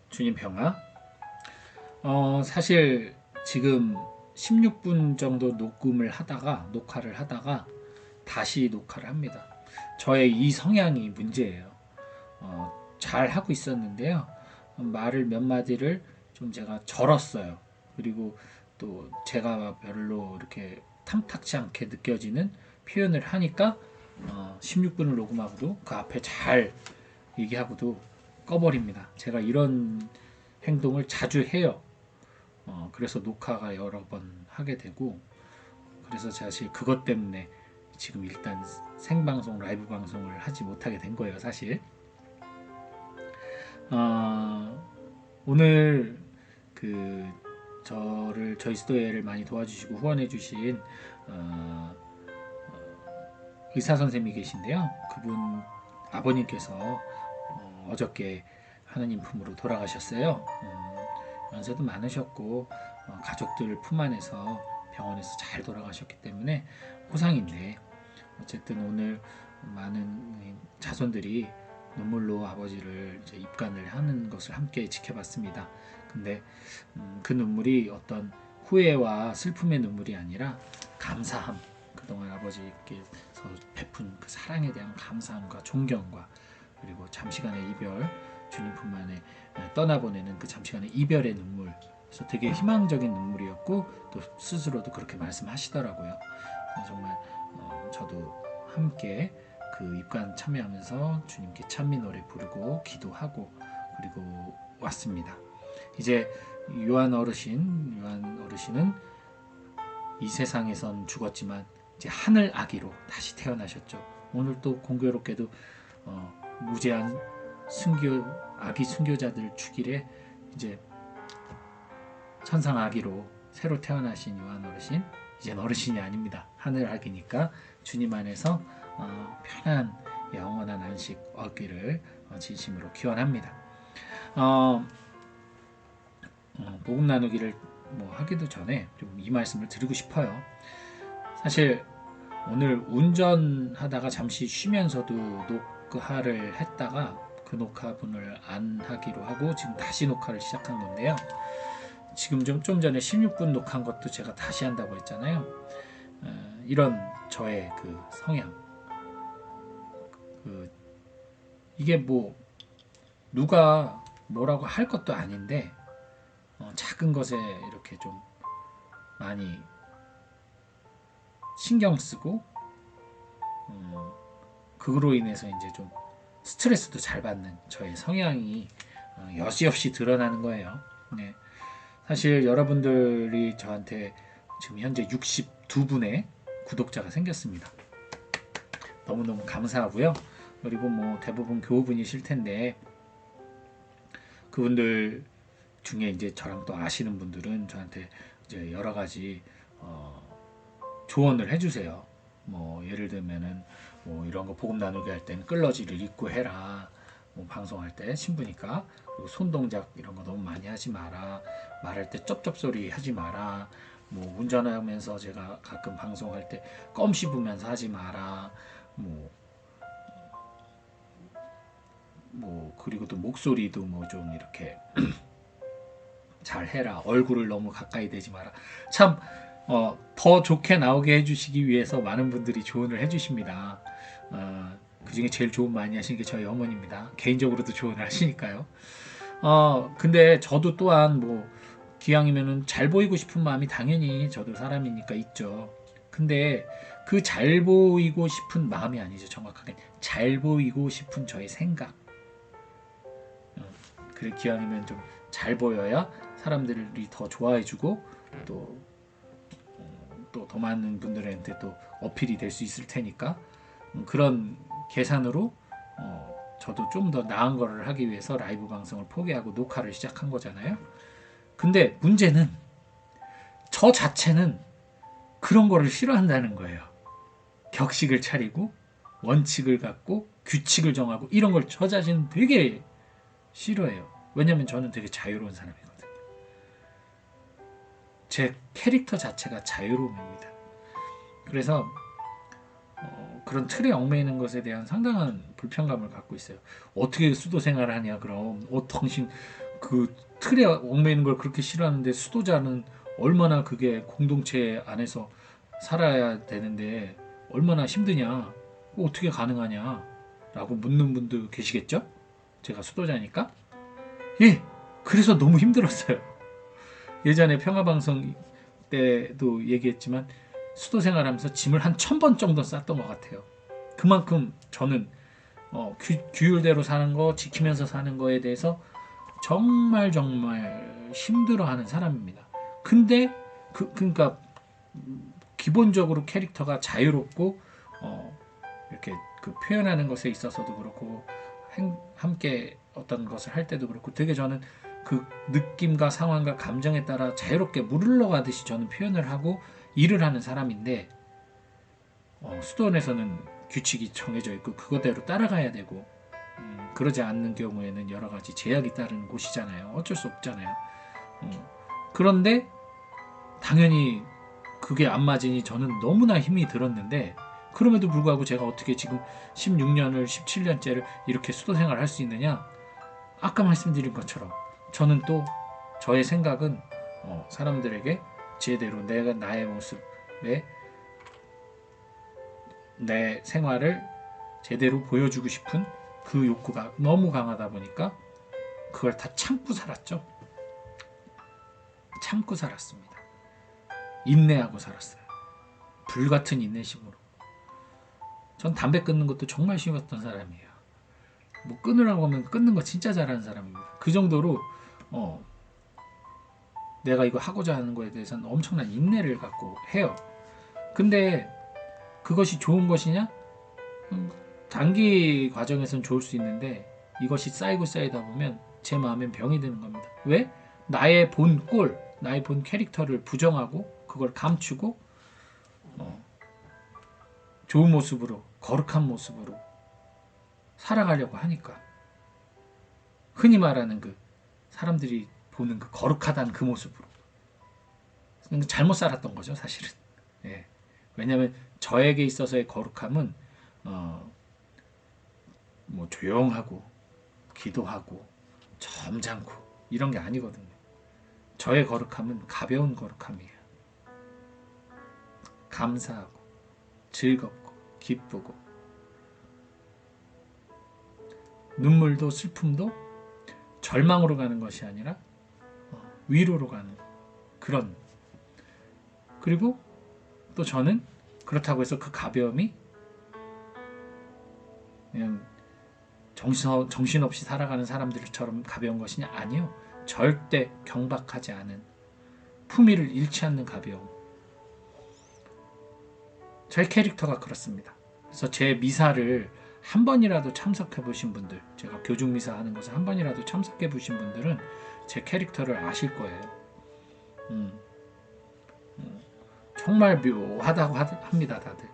주님 평화. 사실 지금 16분 정도 녹화를 하다가 다시 녹화를 합니다. 저의 이 성향이 문제예요. 잘 하고 있었는데요. 말을 몇 마디를 좀 제가 절었어요. 그리고 또 제가 별로 이렇게 탐탁치 않게 느껴지는 표현을 하니까 16분을 녹음하고도 그 앞에 잘 얘기하고도 꺼버립니다. 제가 이런 행동을 자주 해요. 그래서 녹화가 여러 번 하게 되고, 그래서 사실 그것 때문에 지금 일단 생방송, 라이브 방송을 하지 못하게 된 거예요, 사실. 오늘 그 저희 스토리를 많이 도와주시고 후원해주신 의사 선생님이 계신데요. 그분 아버님께서 어저께 하느님 품으로 돌아가셨어요. 연세도 많으셨고 가족들 품 안에서 병원에서 잘 돌아가셨기 때문에 호상인데, 어쨌든 오늘 많은 자손들이 눈물로 아버지를 이제 입관을 하는 것을 함께 지켜봤습니다. 근데 그 눈물이 어떤 후회와 슬픔의 눈물이 아니라 감사함, 그동안 아버지께서 베푼 그 사랑에 대한 감사함과 존경과, 그리고 잠시간의 이별, 주님 품 안에 떠나보내는 그 잠시간의 이별의 눈물, 그래서 되게 희망적인 눈물이었고 또 스스로도 그렇게 말씀하시더라고요. 정말 저도 함께 그 입관 참여하면서 주님께 찬미 노래 부르고 기도하고 그리고 왔습니다. 이제 요한 어르신은 이 세상에선 죽었지만 이제 하늘 아기로 다시 태어나셨죠. 오늘 또 공교롭게도 무제한 아기 순교자들 축일에 이제 천상 아기로 새로 태어나신 요한 어르신, 이젠 어르신이 아닙니다. 하늘 아기니까 주님 안에서 편한 영원한 안식 얻기를 진심으로 기원합니다. 복음 나누기를 하기도 전에 좀 이 말씀을 드리고 싶어요. 사실 오늘 운전하다가 잠시 쉬면서도 녹화를 했다가 그 녹화분을 안 하기로 하고 지금 다시 녹화를 시작한 건데요. 지금 좀 전에 16분 녹화한 것도 제가 다시 한다고 했잖아요. 이런 저의 그 성향, 이게 누가 뭐라고 할 것도 아닌데 작은 것에 이렇게 좀 많이 신경 쓰고 그로 인해서 이제 좀 스트레스도 잘 받는 저의 성향이 여지없이 드러나는 거예요. 네. 사실 여러분들이 저한테 지금 현재 62분의 구독자가 생겼습니다. 너무너무 감사하고요. 그리고 대부분 교우분이실 텐데 그분들 중에 이제 저랑 또 아시는 분들은 저한테 이제 여러 가지 조언을 해주세요. 예를 들면은 이런 거 복음 나누기 할 때는 끌러지를 입고 해라. 방송할 때 신부니까. 그리고 손 동작 이런 거 너무 많이 하지 마라. 말할 때 쩝쩝 소리 하지 마라. 운전하면서 제가 가끔 방송할 때 껌 씹으면서 하지 마라. 그리고 또 목소리도 좀 이렇게 잘 해라. 얼굴을 너무 가까이 대지 마라. 참 더 좋게 나오게 해주시기 위해서 많은 분들이 조언을 해주십니다. 그 중에 제일 조언 많이 하시는 게 저희 어머니입니다. 개인적으로도 조언을 하시니까요. 근데 저도 또한 기왕이면은 잘 보이고 싶은 마음이 당연히 저도 사람이니까 있죠. 근데 그 잘 보이고 싶은 마음이 아니죠. 정확하게 잘 보이고 싶은 저의 생각. 그래 기왕이면 좀 잘 보여야 사람들이 더 좋아해주고 또 더 많은 분들한테 또 어필이 될 수 있을 테니까 그런 계산으로 저도 좀 더 나은 거를 하기 위해서 라이브 방송을 포기하고 녹화를 시작한 거잖아요. 근데 문제는 저 자체는 그런 거를 싫어한다는 거예요. 격식을 차리고 원칙을 갖고 규칙을 정하고 이런 걸 저 자신은 되게 싫어해요. 왜냐면 저는 되게 자유로운 사람이거든요. 제 캐릭터 자체가 자유로움입니다. 그래서 그런 틀에 얽매이는 것에 대한 상당한 불편감을 갖고 있어요. 어떻게 수도 생활을 하냐, 그럼 당신 그 틀에 얽매이는 걸 그렇게 싫어하는데 수도자는 얼마나 그게 공동체 안에서 살아야 되는데 얼마나 힘드냐, 어떻게 가능하냐 라고 묻는 분도 계시겠죠? 제가 수도자니까. 예, 그래서 너무 힘들었어요. 예전에 평화방송 때도 얘기했지만 수도 생활하면서 짐을 한 1000번 정도 쌌던 것 같아요. 그만큼 저는 규율대로 사는 거, 지키면서 사는 거에 대해서 정말 정말 힘들어하는 사람입니다. 근데 그러니까 기본적으로 캐릭터가 자유롭고 이렇게 그 표현하는 것에 있어서도 그렇고 함께 어떤 것을 할 때도 그렇고 되게 저는 그 느낌과 상황과 감정에 따라 자유롭게 물 흘러가듯이 저는 표현을 하고 일을 하는 사람인데 수도원에서는 규칙이 정해져 있고 그거대로 따라가야 되고 그러지 않는 경우에는 여러 가지 제약이 따르는 곳이잖아요. 어쩔 수 없잖아요. 그런데 당연히 그게 안 맞으니 저는 너무나 힘이 들었는데 그럼에도 불구하고 제가 어떻게 지금 16년을 17년째를 이렇게 수도 생활을 할 수 있느냐? 아까 말씀드린 것처럼 저는 또 저의 생각은 사람들에게 제대로 내가 나의 모습에 내 생활을 제대로 보여주고 싶은 그 욕구가 너무 강하다 보니까 그걸 다 참고 살았죠. 참고 살았습니다. 인내하고 살았어요. 불같은 인내심으로. 전 담배 끊는 것도 정말 쉬웠던 사람이에요. 뭐 끊으라고 하면 끊는 거 진짜 잘하는 사람입니다. 그 정도로 내가 이거 하고자 하는 거에 대해서는 엄청난 인내를 갖고 해요. 근데 그것이 좋은 것이냐? 단기 과정에서는 좋을 수 있는데 이것이 쌓이고 쌓이다 보면 제 마음엔 병이 드는 겁니다. 왜? 나의 본 꼴, 나의 본 캐릭터를 부정하고 그걸 감추고 좋은 모습으로, 거룩한 모습으로 살아가려고 하니까 흔히 말하는 그 사람들이 보는 그 거룩하다는 그 모습으로 잘못 살았던 거죠, 사실은. 예. 왜냐하면 저에게 있어서의 거룩함은 뭐 조용하고 기도하고 점잖고 이런 게 아니거든요. 저의 거룩함은 가벼운 거룩함이에요. 감사하고 즐겁고 기쁘고 눈물도 슬픔도 절망으로 가는 것이 아니라 위로로 가는 그런. 그리고 또 저는 그렇다고 해서 그 가벼움이 그냥 정신없이 살아가는 사람들처럼 가벼운 것이냐? 아니요. 절대 경박하지 않은 품위를 잃지 않는 가벼움. 저의 캐릭터가 그렇습니다. 그래서 제 미사를 한 번이라도 참석해 보신 분들, 제가 교중미사 하는 것을 한 번이라도 참석해 보신 분들은 제 캐릭터를 아실 거예요. 정말 묘하다고 합니다, 다들.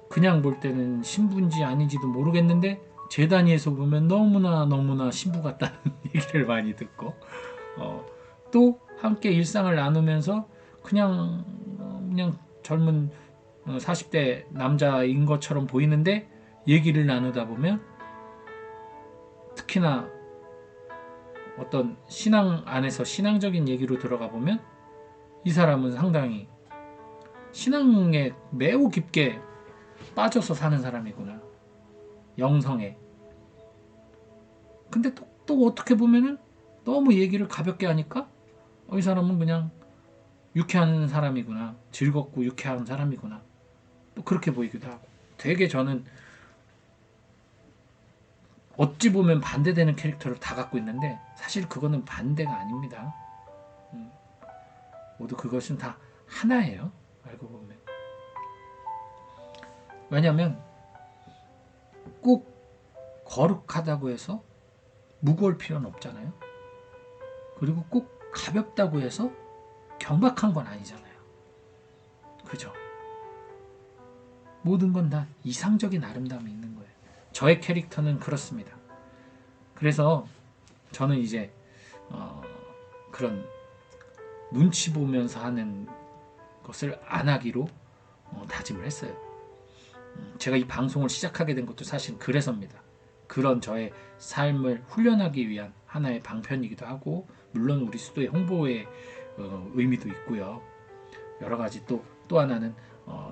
그냥 볼 때는 신부인지 아닌지도 모르겠는데 제 단위에서 보면 너무나 신부 같다는 얘기를 많이 듣고 또 함께 일상을 나누면서 그냥 젊은 40대 남자인 것처럼 보이는데 얘기를 나누다 보면 특히나 어떤 신앙 안에서 신앙적인 얘기로 들어가 보면 이 사람은 상당히 신앙에 매우 깊게 빠져서 사는 사람이구나. 영성에. 근데 또 어떻게 보면은 너무 얘기를 가볍게 하니까 이 사람은 그냥 유쾌한 사람이구나. 즐겁고 유쾌한 사람이구나. 또 그렇게 보이기도 하고. 되게 저는 어찌 보면 반대되는 캐릭터를 다 갖고 있는데 사실 그거는 반대가 아닙니다. 모두 그것은 다 하나예요. 알고 보면. 왜냐하면 꼭 거룩하다고 해서 무거울 필요는 없잖아요. 그리고 꼭 가볍다고 해서 경박한 건 아니잖아요. 그죠? 모든 건 다 이상적인 아름다움이 있는 거예요. 저의 캐릭터는 그렇습니다. 그래서 저는 이제 그런 눈치 보면서 하는 것을 안 하기로 다짐을 했어요. 제가 이 방송을 시작하게 된 것도 사실 그래서입니다. 그런 저의 삶을 훈련하기 위한 하나의 방편이기도 하고, 물론 우리 수도의 홍보의 의미도 있고요. 여러 가지 또 하나는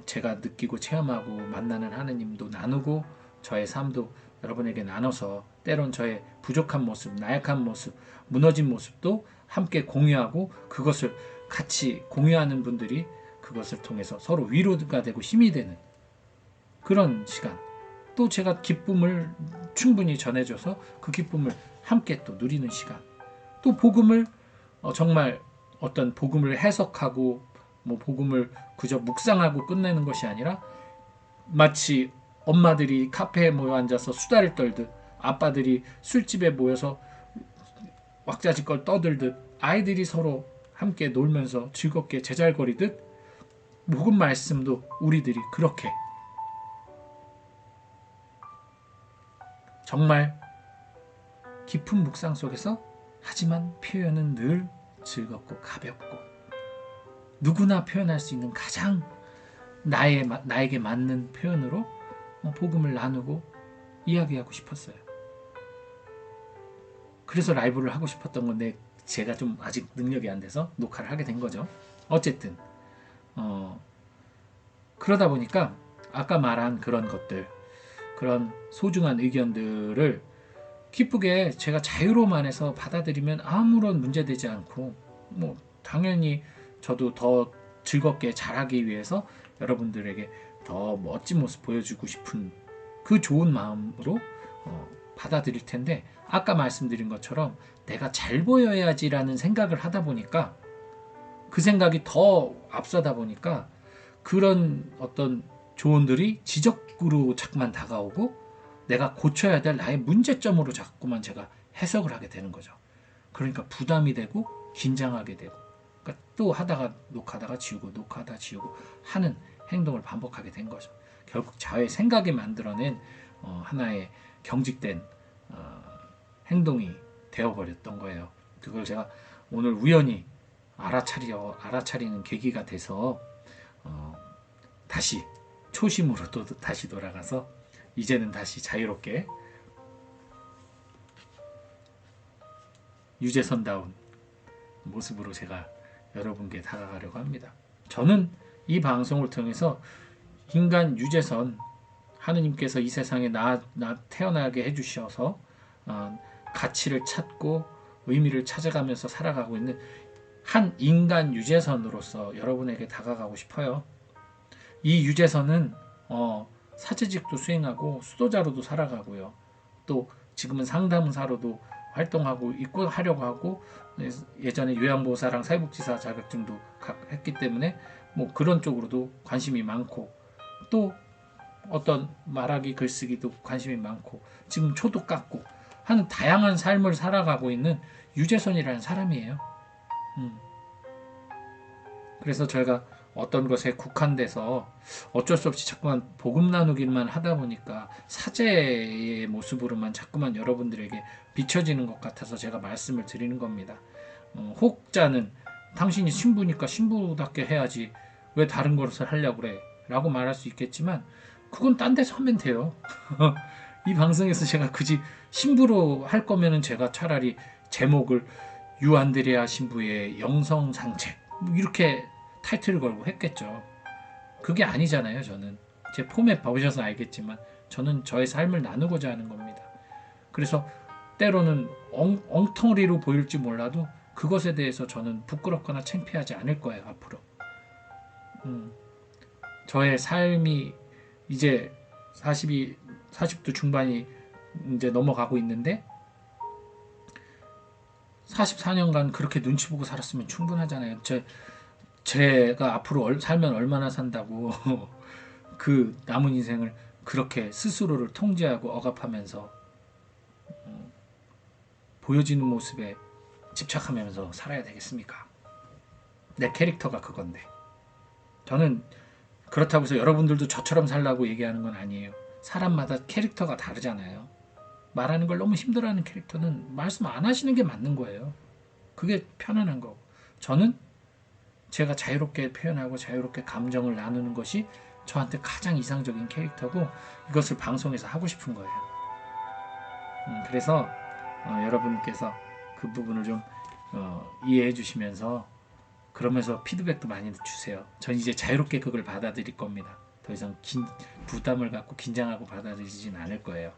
제가 느끼고 체험하고 만나는 하느님도 나누고, 저의 삶도 여러분에게 나눠서 때론 저의 부족한 모습, 나약한 모습, 무너진 모습도 함께 공유하고, 그것을 같이 공유하는 분들이 그것을 통해서 서로 위로가 되고 힘이 되는 그런 시간, 또 제가 기쁨을 충분히 전해줘서 그 기쁨을 함께 또 누리는 시간, 또 복음을 정말 어떤 복음을 해석하고 뭐 복음을 그저 묵상하고 끝내는 것이 아니라, 마치 엄마들이 카페에 모여 앉아서 수다를 떨듯, 아빠들이 술집에 모여서 왁자지껄 떠들듯, 아이들이 서로 함께 놀면서 즐겁게 제잘거리듯, 복음 말씀도 우리들이 그렇게 정말 깊은 묵상 속에서, 하지만 표현은 늘 즐겁고 가볍고 누구나 표현할 수 있는 가장 나에게 맞는 표현으로 복음을 나누고 이야기하고 싶었어요. 그래서 라이브를 하고 싶었던 건데, 제가 좀 아직 능력이 안 돼서 녹화를 하게 된 거죠. 어쨌든 그러다 보니까 아까 말한 그런 것들, 그런 소중한 의견들을 기쁘게 제가 자유로움 안에서 받아들이면 아무런 문제되지 않고, 뭐 당연히 저도 더 즐겁게 잘하기 위해서 여러분들에게 더 멋진 모습 보여주고 싶은 그 좋은 마음으로 받아들일 텐데, 아까 말씀드린 것처럼 내가 잘 보여야지라는 생각을 하다 보니까, 그 생각이 더 앞서다 보니까 그런 어떤 조언들이 지적으로 자꾸만 다가오고, 내가 고쳐야 될 나의 문제점으로 자꾸만 제가 해석을 하게 되는 거죠. 그러니까 부담이 되고 긴장하게 되고, 그러니까 또 하다가 녹화하다가 지우고 녹화하다 지우고 하는 행동을 반복하게 된 거죠. 결국 자의 생각이 만들어낸 하나의 경직된 행동이 되어버렸던 거예요. 그걸 제가 오늘 우연히 알아차리는 계기가 돼서 다시 초심으로 또 다시 돌아가서, 이제는 다시 자유롭게 유재선다운 모습으로 제가 여러분께 다가가려고 합니다. 저는 이 방송을 통해서 인간 유재선, 하느님께서 이 세상에 나 태어나게 해주셔서 가치를 찾고 의미를 찾아가면서 살아가고 있는 한 인간 유재선으로서 여러분에게 다가가고 싶어요. 이 유재선은 사제직도 수행하고 수도자로도 살아가고요. 또 지금은 상담사로도 활동하고 있고 하려고 하고, 예전에 요양보호사랑 사회복지사 자격증도 했기 때문에 뭐 그런 쪽으로도 관심이 많고, 또 어떤 말하기 글쓰기도 관심이 많고, 지금 초도 깎고 하는 다양한 삶을 살아가고 있는 유재선이라는 사람이에요. 그래서 저희가 어떤 것에 국한돼서 어쩔 수 없이 자꾸만 복음 나누기만 하다 보니까 사제의 모습으로만 자꾸만 여러분들에게 비춰지는 것 같아서 제가 말씀을 드리는 겁니다. 혹자는 당신이 신부니까 신부답게 해야지 왜 다른 것을 하려고 그래 라고 말할 수 있겠지만, 그건 딴 데서 하면 돼요. 이 방송에서 제가 굳이 신부로 할 거면은 제가 차라리 제목을 유안드레아 신부의 영성상책 이렇게 타이틀을 걸고 했겠죠. 그게 아니잖아요. 저는 제 포맷 봐보셔서 알겠지만 저는 저의 삶을 나누고자 하는 겁니다. 그래서 때로는 엉터리로 보일지 몰라도 그것에 대해서 저는 부끄럽거나 창피하지 않을 거예요. 앞으로 저의 삶이 이제 40도 중반이 이제 넘어가고 있는데, 44년간 그렇게 눈치 보고 살았으면 충분하잖아요. 제가 앞으로 살면 얼마나 산다고 그 남은 인생을 그렇게 스스로를 통제하고 억압하면서 보여지는 모습에 집착하면서 살아야 되겠습니까? 내 캐릭터가 그건데. 저는 그렇다고 해서 여러분들도 저처럼 살라고 얘기하는 건 아니에요. 사람마다 캐릭터가 다르잖아요. 말하는 걸 너무 힘들어하는 캐릭터는 말씀 안 하시는 게 맞는 거예요. 그게 편안한 거고, 저는 제가 자유롭게 표현하고 자유롭게 감정을 나누는 것이 저한테 가장 이상적인 캐릭터고, 이것을 방송에서 하고 싶은 거예요. 그래서 여러분께서 그 부분을 좀 이해해 주시면서 그러면서 피드백도 많이 주세요. 전 이제 자유롭게 그걸 받아들일 겁니다. 더 이상 부담을 갖고 긴장하고 받아들이진 않을 거예요.